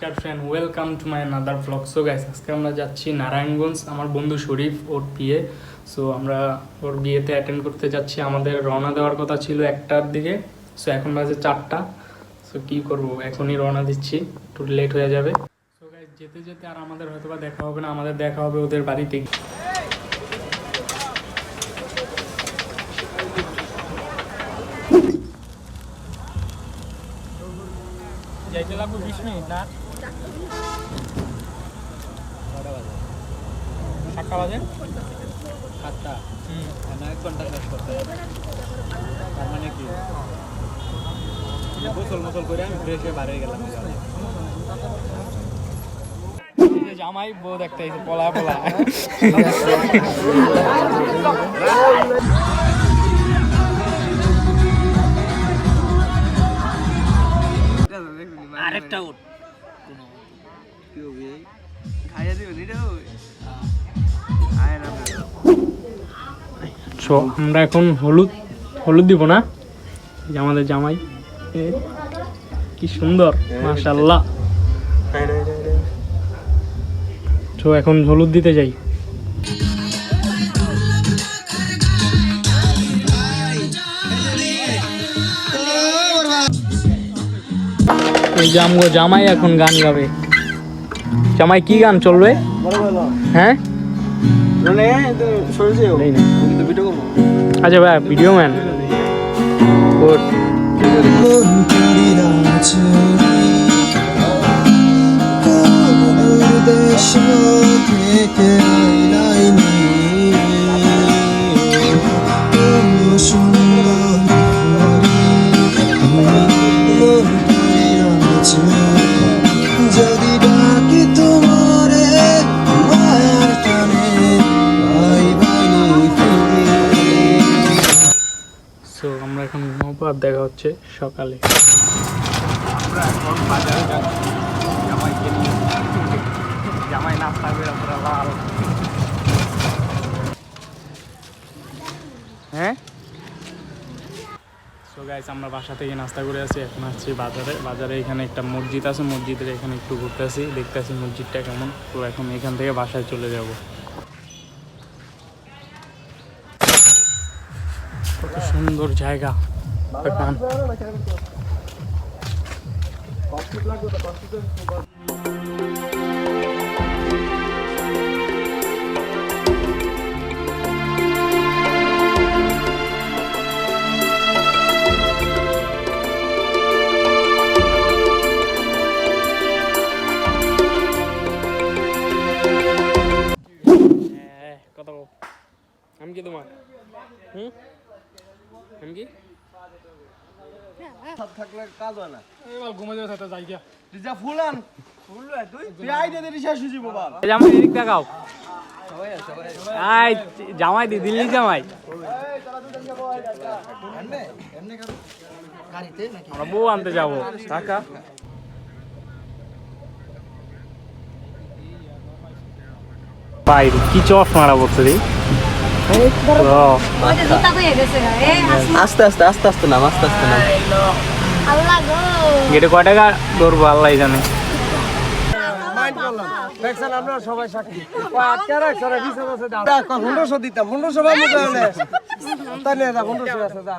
নমস্কার friend, welcome to my another blog. So guys, আজকে আমরা যাচ্ছি নারায়ণগঞ্জ, আমার বন্ধু শরীফ ওর বিয়ে। সো আমরা ওর বিয়েতে অ্যাটেন্ড করতে যাচ্ছি। আমাদের রওনা দেওয়ার কথা ছিল 1টার দিকে, সো এখন বাজে 4টা। সো কী করবো, এখনই রওনা দিচ্ছি, একটু লেট হয়ে যাবে। সো গাইস, যেতে যেতে আর আমাদের হয়তো বা দেখা হবে না, আমাদের দেখা হবে ওদের বাড়িতে। যাইতে লাগবে 20 মিনিট না? 7টা বাজে? 7টা। 1 ঘন্টা কাজ করতে হবে। তার মানে কি গোসল করে আমি ফ্রেশ হয়ে বাইরে গেলাম। জামাই বউ দেখতে পলা পলা। আরেকটা উঠ আমরা এখন হলুদ দিব না? আমাদের জামাই কি সুন্দর, মাশাআল্লাহ। তো এখন হলুদ দিতে যাই। জামাই এখন গান গাবে। জামাই কি গান চলবে? হ্যাঁ, আচ্ছা ভাই, ভিডিও ম্যান। আমরা এখন নৌপার দেখা হচ্ছে সকালে। আমরা এখন বাজারে যাচ্ছি জামাইকে নিয়ে। জামাই নাস্তা করে পুরো লাল। হ্যাঁ, সো গাইস, আমরা বাসা থেকে নাস্তা করে আসি, এখন আসছি বাজারে। এখানে একটা মসজিদ আছে, মসজিদের এখানে একটু ঘুরতে আসি, দেখতে আসি মসজিদটা কেমন। তো এখন এখান থেকে বাসায় চলে যাব। কত সুন্দর জায়গা এখান। কত আমি কি তোমার আমি কি থাকলে কাজ হয় না। ঘুমে যাবে সাথে যাই গিয়া। যা ফুলান ফুল তুই আইডিয়া দে রিসা সুজি বাবা। জামাই এদিক দেখাও। আই জামাই দিল্লি জামাই। আমরা বউ আনতে যাবো ঢাকা। বাইরে কি চফ মারা বলছে রে। আস্তে আস্তে আস্তে আস্তে নাম, আস্তে আস্তে নাম। গেটে কয় টাকা ধরবো আল্লাহ জানে। দেখছেন আপনারা সবাই সাক্ষী। 1500 দিতাম, 1500 বা মুখে হলে তাই নিয়ে যা, 1500 আছে, যা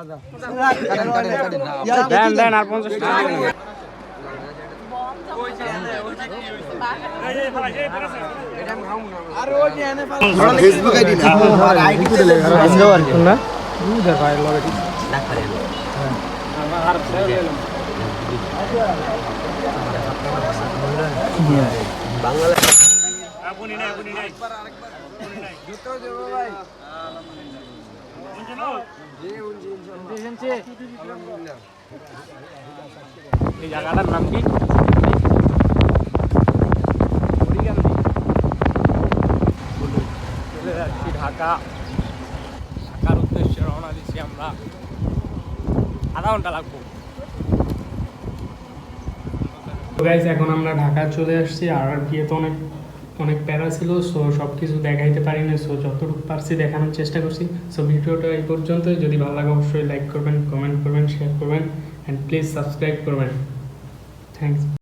যা দেন আর 50 টাকা দেন। আর ওই যে এনে ফেসবুক আইডি না আর আইডি তে লেখা আছে না দুধের ভাই লগে না করে আর বাংলা আপনি নাই আরেকবার নাই জুতো দেব ভাই। এই জায়গাটার নাম কি? ঢাকার উদ্দেশ্যে রওনা দিচ্ছি আমরা। আধা ঘন্টা লাগবো। গাইস, এখন আমরা ঢাকা চলে আসছি। আর বিয়ে তো অনেক প্যারা ছিল, সো সব কিছু দেখাইতে পারিনি। সো যতটুকু পারছি দেখানোর চেষ্টা করছি। সো ভিডিওটা এই পর্যন্ত। যদি ভালো লাগে অবশ্যই লাইক করবেন, কমেন্ট করবেন, শেয়ার করবেন, অ্যান্ড প্লিজ সাবস্ক্রাইব করবেন। থ্যাংকস।